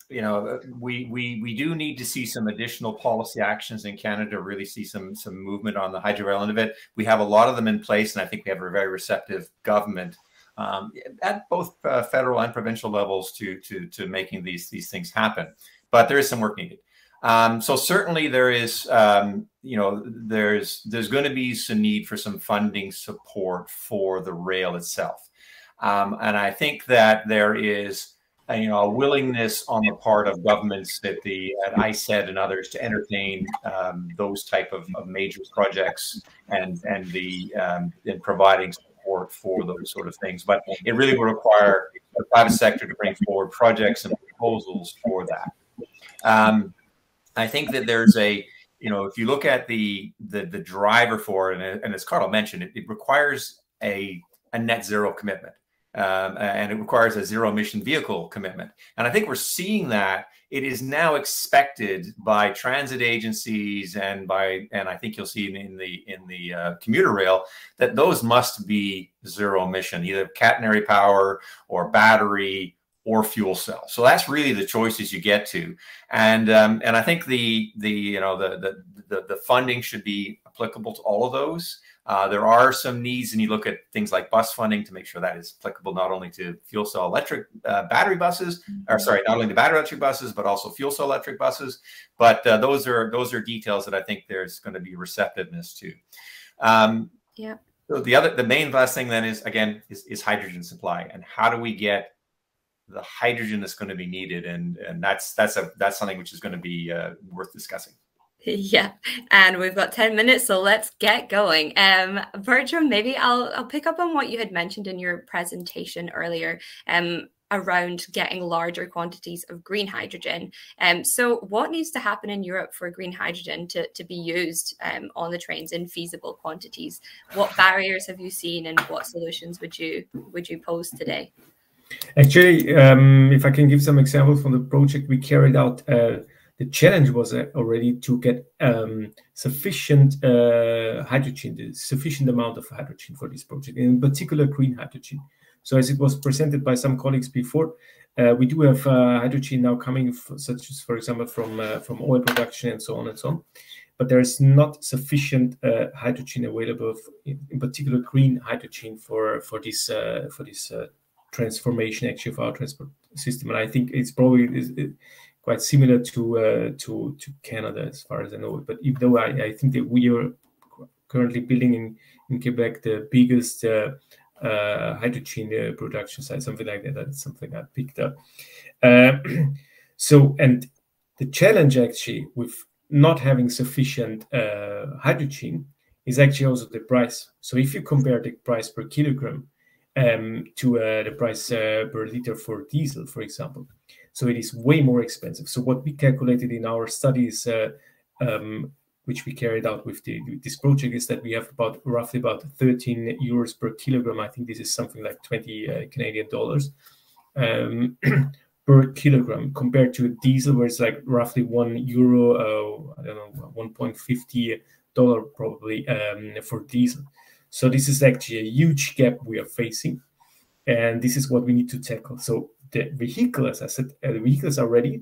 do need to see some additional policy actions in Canada to really see some movement on the Hydrail end of it. We have a lot of them in place, and I think we have a very receptive government at both federal and provincial levels to making these things happen. But there is some work needed. So certainly there is, there's going to be some need for some funding support for the rail itself, and I think that there is a willingness on the part of governments at ICED and others to entertain those type of major projects and in providing support for those sort of things. But it really will require the private sector to bring forward projects and proposals for that. I think that there's if you look at the driver for it, and as Carlo mentioned, it requires a net zero commitment. and it requires a zero emission vehicle commitment. And I think we're seeing that it is now expected by transit agencies and I think you'll see in the commuter rail that those must be zero emission, either catenary power or battery or fuel cell. So that's really the choices you get to, and I think the funding should be applicable to all of those. There are some needs, and you look at things like bus funding to make sure that is applicable not only to fuel cell electric battery buses, or sorry, not only the battery electric buses, but also fuel cell electric buses. But those are details that I think there's going to be receptiveness to. Yeah. So the main last thing then is, again, is hydrogen supply, and how do we get the hydrogen that's going to be needed, and that's something which is going to be worth discussing. Yeah, and we've got 10 minutes, so let's get going. Bertram, maybe I'll pick up on what you had mentioned in your presentation earlier around getting larger quantities of green hydrogen. So what needs to happen in Europe for green hydrogen to be used on the trains in feasible quantities? What barriers have you seen, and what solutions would you pose today? Actually, if I can give some examples from the project we carried out, the challenge was already to get sufficient hydrogen, sufficient amount of hydrogen for this project, in particular green hydrogen. So as it was presented by some colleagues before, we do have hydrogen now coming, such as, for example, from oil production and so on and so on. But there is not sufficient hydrogen available, in particular green hydrogen for this transformation actually of our transport system. And I think it's probably quite similar to Canada as far as I know. But even though I think that we are currently building in Quebec the biggest hydrogen production site, something like that. That's something I picked up. So, and the challenge actually with not having sufficient hydrogen is actually also the price. So if you compare the price per kilogram to the price per liter for diesel, for example, so it is way more expensive. So what we calculated in our studies, which we carried out with this project, is that we have roughly about 13 euros per kilogram. I think this is something like 20 Canadian dollars per kilogram, compared to diesel, where it's like roughly €1, I don't know, $1.50 probably for diesel. So this is actually a huge gap we are facing, and this is what we need to tackle. So the vehicle, as I said, the vehicles are ready,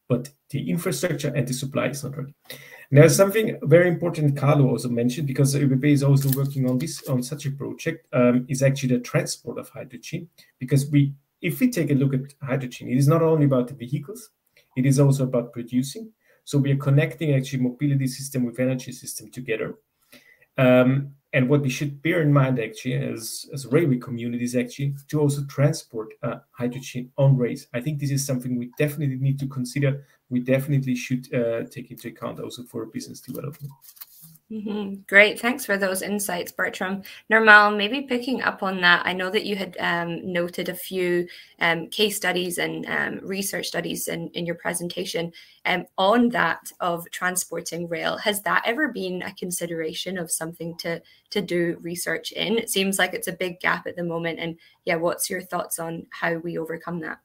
but the infrastructure and the supply is not ready. And there's something very important Carlo also mentioned, because ÖBB is also working on such a project, is actually the transport of hydrogen. Because if we take a look at hydrogen, it is not only about the vehicles, it is also about producing. So we are connecting actually mobility system with energy system together. And what we should bear in mind actually as railway communities actually to also transport hydrogen on rails. I think this is something we definitely need to consider. We definitely should take into account also for business development. Mm-hmm. Great. Thanks for those insights, Bertram. Nirmal, maybe picking up on that, I know that you had noted a few case studies and research studies in your presentation on that of transporting rail. Has that ever been a consideration of something to do research in? It seems like it's a big gap at the moment. And yeah, what's your thoughts on how we overcome that?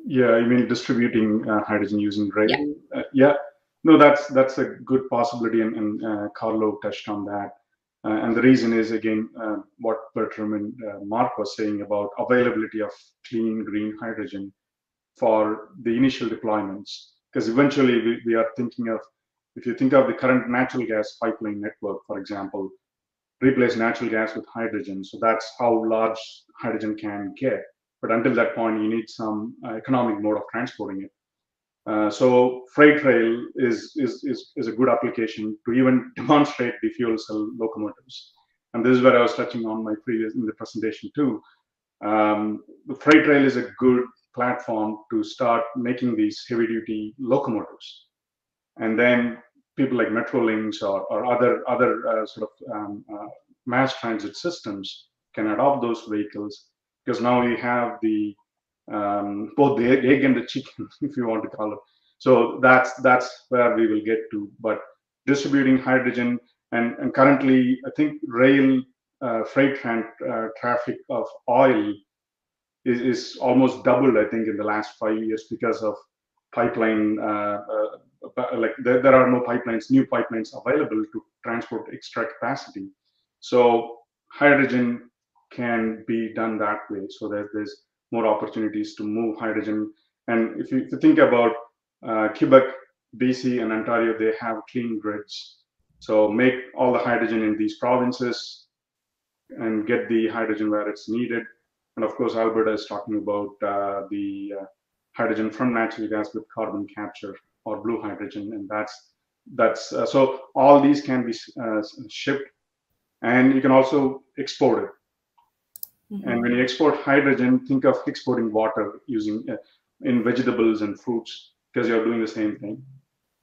Yeah, I mean, distributing hydrogen using rail. Yeah. Yeah. No, that's a good possibility, and Carlo touched on that. And the reason is, again, what Bertram and Mark was saying about availability of clean green hydrogen for the initial deployments. Because eventually we are thinking of, if you think of the current natural gas pipeline network, for example, replace natural gas with hydrogen. So that's how large hydrogen can get. But until that point, you need some economic mode of transporting it. So freight rail is a good application to even demonstrate the fuel cell locomotives. And this is where I was touching on in the presentation too. The freight rail is a good platform to start making these heavy duty locomotives. And then people like Metrolinx or other sort of mass transit systems can adopt those vehicles, because now we have both the egg and the chicken, if you want to call it. So that's where we will get to. But distributing hydrogen, and currently I think rail freight traffic of oil is almost doubled, I think, in the last 5 years because of pipeline. Like there are no pipelines, new pipelines available to transport extra capacity. So hydrogen can be done that way. So that there's more opportunities to move hydrogen. And if you think about Quebec, BC, and Ontario, they have clean grids. So make all the hydrogen in these provinces and get the hydrogen where it's needed. And of course, Alberta is talking about the hydrogen from natural gas with carbon capture or blue hydrogen, and that's so all these can be shipped, and you can also export it. Mm-hmm. And when you export hydrogen, think of exporting water using in vegetables and fruits, because you're doing the same thing.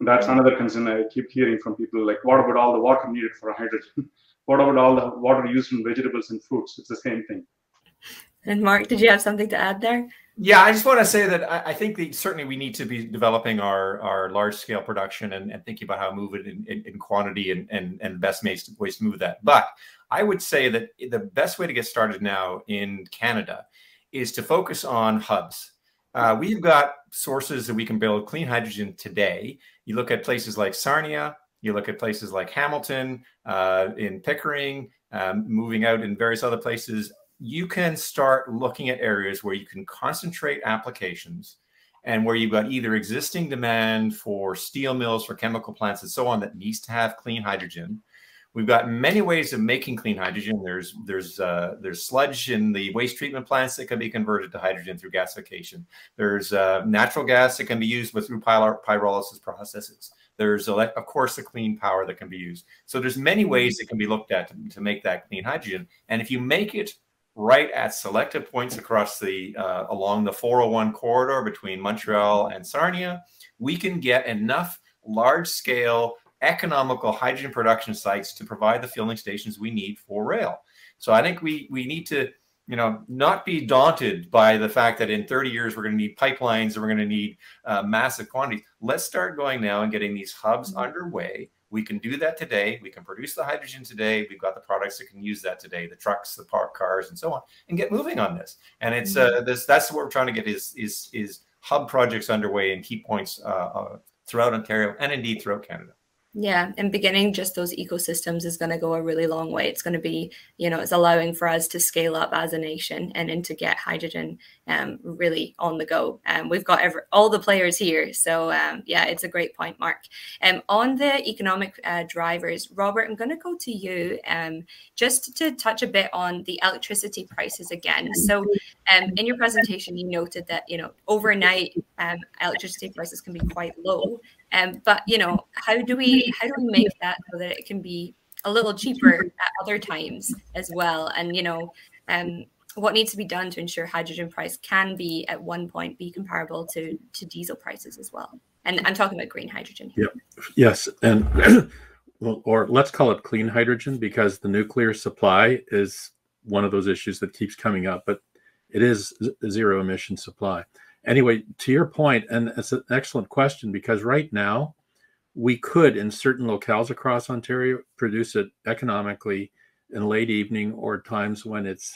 And that's another concern I keep hearing from people, like, what about all the water needed for hydrogen? What about all the water used in vegetables and fruits? It's the same thing. And Mark, did you have something to add there? Yeah, I just want to say that I think that certainly we need to be developing our large scale production and thinking about how to move it in quantity and best ways to move that. But I would say that the best way to get started now in Canada is to focus on hubs. We've got sources that we can build clean hydrogen today. You look at places like Sarnia, you look at places like Hamilton, in Pickering, moving out in various other places. You can start looking at areas where you can concentrate applications and where you've got either existing demand for steel mills, for chemical plants, and so on that needs to have clean hydrogen. We've got many ways of making clean hydrogen. There's sludge in the waste treatment plants that can be converted to hydrogen through gasification. There's natural gas that can be used through pyrolysis processes. There's, of course, the clean power that can be used. So there's many ways that can be looked at to make that clean hydrogen. And if you make it right at selected points across the along the 401 corridor between Montreal and Sarnia, we can get enough large-scale economical hydrogen production sites to provide the filling stations we need for rail. So I think we need to, not be daunted by the fact that in 30 years we're going to need pipelines and we're going to need massive quantities. Let's start going now and getting these hubs underway. We can do that today. We can produce the hydrogen today. We've got the products that can use that today, the trucks, the parked cars, and so on, and get moving on this. And it's that's what we're trying to get is hub projects underway in key points throughout Ontario and indeed throughout Canada. Yeah, and beginning just those ecosystems is going to go a really long way. It's going to be, it's allowing for us to scale up as a nation and to get hydrogen really on the go. We've got all the players here. So yeah, it's a great point, Mark. On the economic drivers, Robert, I'm going to go to you just to touch a bit on the electricity prices again. So in your presentation, you noted that, overnight electricity prices can be quite low. But how do we make that so that it can be a little cheaper at other times as well? And what needs to be done to ensure hydrogen price can be at one point be comparable to diesel prices as well? And I'm talking about green hydrogen here. Yep. Yes, and or let's call it clean hydrogen, because the nuclear supply is one of those issues that keeps coming up, but it is a zero emission supply. Anyway, to your point, and it's an excellent question, because right now we could, in certain locales across Ontario, produce it economically in late evening or times when it's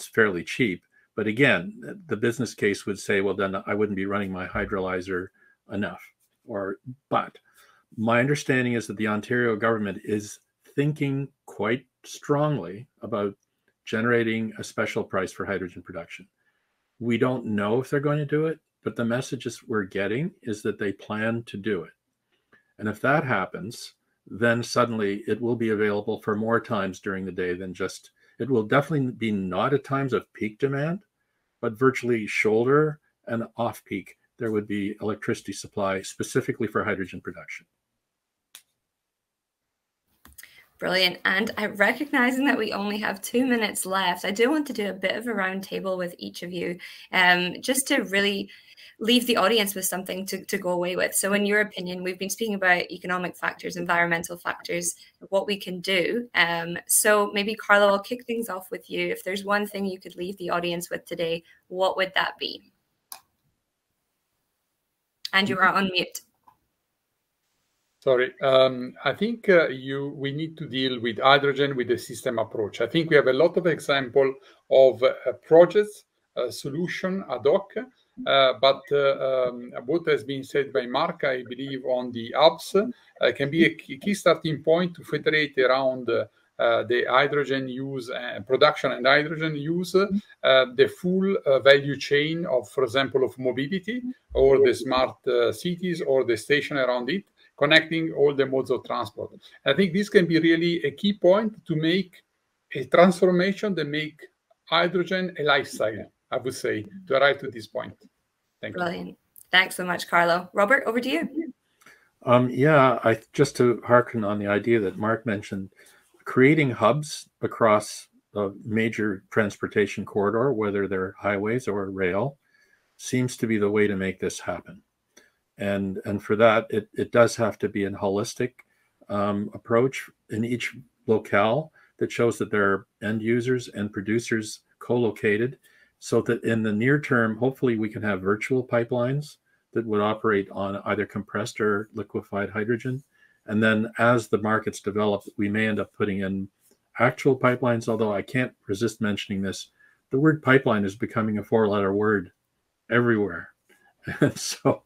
fairly cheap. But again, the business case would say, well, then I wouldn't be running my hydrolyzer enough. But my understanding is that the Ontario government is thinking quite strongly about generating a special price for hydrogen production. We don't know if they're going to do it, but the messages we're getting is that they plan to do it. And if that happens, then suddenly it will be available for more times during the day than just, it will definitely be not at times of peak demand, but virtually shoulder and off peak, there would be electricity supply specifically for hydrogen production. Brilliant. And recognizing that we only have 2 minutes left, I do want to do a bit of a round table with each of you, just to really leave the audience with something to go away with. So in your opinion, we've been speaking about economic factors, environmental factors, what we can do. So maybe, Carlo, I'll kick things off with you. If there's one thing you could leave the audience with today, what would that be? And you are on mute. Sorry, I think we need to deal with hydrogen with a system approach. I think we have a lot of example of projects solution ad hoc. But what has been said by Mark, I believe, on the hubs can be a key starting point to federate around the hydrogen use and production and hydrogen use, the full value chain of, for example, of mobility or the smart cities or the station around it, connecting all the modes of transport. I think this can be really a key point to make a transformation that make hydrogen a lifestyle, I would say, to arrive to this point. Thank Brilliant. you. Thanks so much, Carlo. Robert, over to you. Yeah, just to hearken on the idea that Mark mentioned, creating hubs across a major transportation corridor, whether they're highways or rail, seems to be the way to make this happen. And for that, it does have to be a holistic approach in each locale that shows that there are end users and producers co-located, so that in the near term, hopefully we can have virtual pipelines that would operate on either compressed or liquefied hydrogen. And then as the markets develop, we may end up putting in actual pipelines, although I can't resist mentioning this. The word pipeline is becoming a 4-letter word everywhere. And so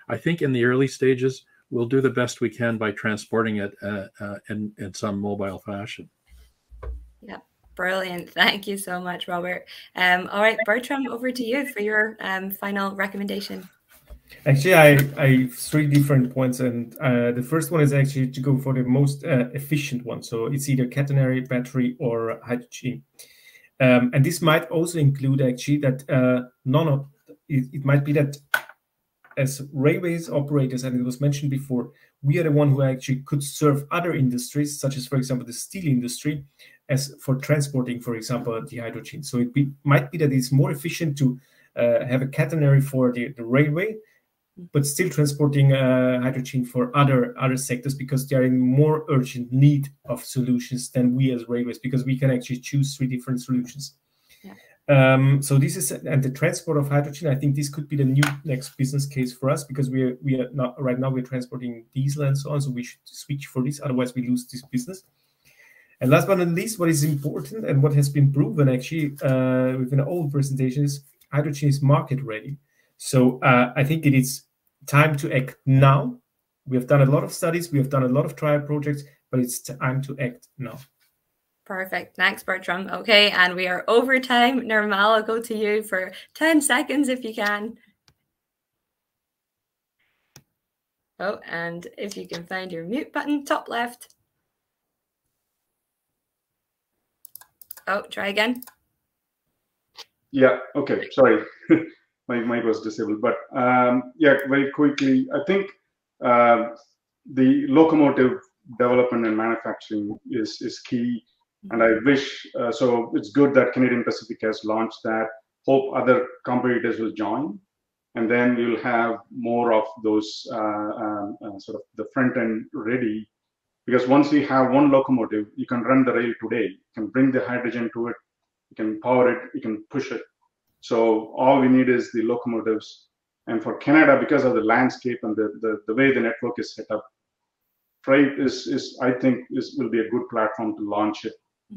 I think in the early stages, we'll do the best we can by transporting it in some mobile fashion. Yeah, brilliant. Thank you so much, Robert. All right, Bertram, over to you for your final recommendation. Actually, I have 3 different points, and the first one is actually to go for the most efficient one. So it's either catenary, battery, or hydrogen. And this might also include actually that it might be that as railways operators, and it was mentioned before, we are the one who actually could serve other industries, such as, for example, the steel industry, as for transporting, for example, the hydrogen. So might be that it's more efficient to have a catenary for the railway, but still transporting hydrogen for other sectors, because they are in more urgent need of solutions than we as railways, because we can actually choose 3 different solutions. Yeah. So this is, and the transport of hydrogen, I think this could be the next business case for us, because we are not right now, we're transporting diesel and so on, so we should switch for this, otherwise we lose this business. And last but not least, what is important and what has been proven actually within all presentations, hydrogen is market ready. So I think it is time to act now. We have done a lot of studies, we have done a lot of trial projects, but it's time to act now. Perfect. Thanks, Bertram. Okay, and we are over time. Nirmal, I'll go to you for 10 seconds if you can. Oh, and if you can find your mute button, top left. Oh, try again. Yeah, okay, sorry. My mic was disabled, but yeah, very quickly, I think the locomotive development and manufacturing is key. And I wish, so it's good that Canadian Pacific has launched that. Hope other competitors will join. And then we'll have more of those sort of the front end ready. Because once we have one locomotive, you can run the rail today. You can bring the hydrogen to it, you can power it, you can push it. So all we need is the locomotives. And for Canada, because of the landscape and the way the network is set up, freight I think will be a good platform to launch it.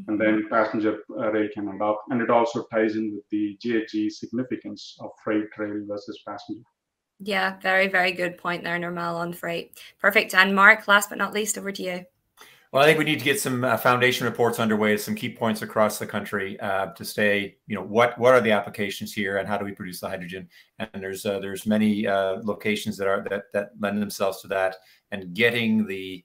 And then passenger rail can adopt. And it also ties in with the GHG significance of freight rail versus passenger. Yeah, very, very good point there, Nirmal, on freight. Perfect. And Mark, last but not least, over to you. Well, I think we need to get some foundation reports underway, some key points across the country to say, what are the applications here and how do we produce the hydrogen? And there's many locations that lend themselves to that, and getting the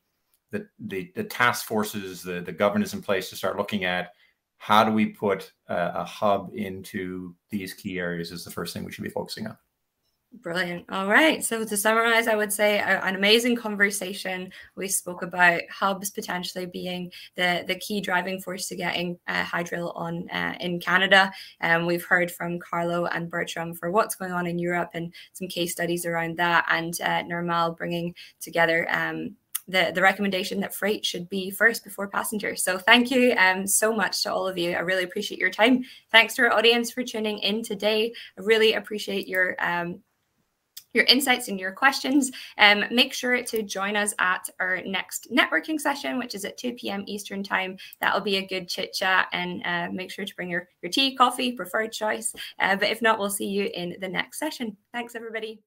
task forces, the governance in place to start looking at how do we put a hub into these key areas is the first thing we should be focusing on. Brilliant. All right. So to summarize, I would say an amazing conversation. We spoke about hubs potentially being the key driving force to getting Hydrail on in Canada. We've heard from Carlo and Bertram for what's going on in Europe and some case studies around that, and Nirmal bringing together the recommendation that freight should be first before passengers. So thank you so much to all of you. I really appreciate your time. Thanks to our audience for tuning in today. I really appreciate your your insights and your questions. Make sure to join us at our next networking session, which is at 2 p.m. Eastern time. That'll be a good chit chat, and make sure to bring your tea, coffee, preferred choice. But if not, we'll see you in the next session. Thanks, everybody.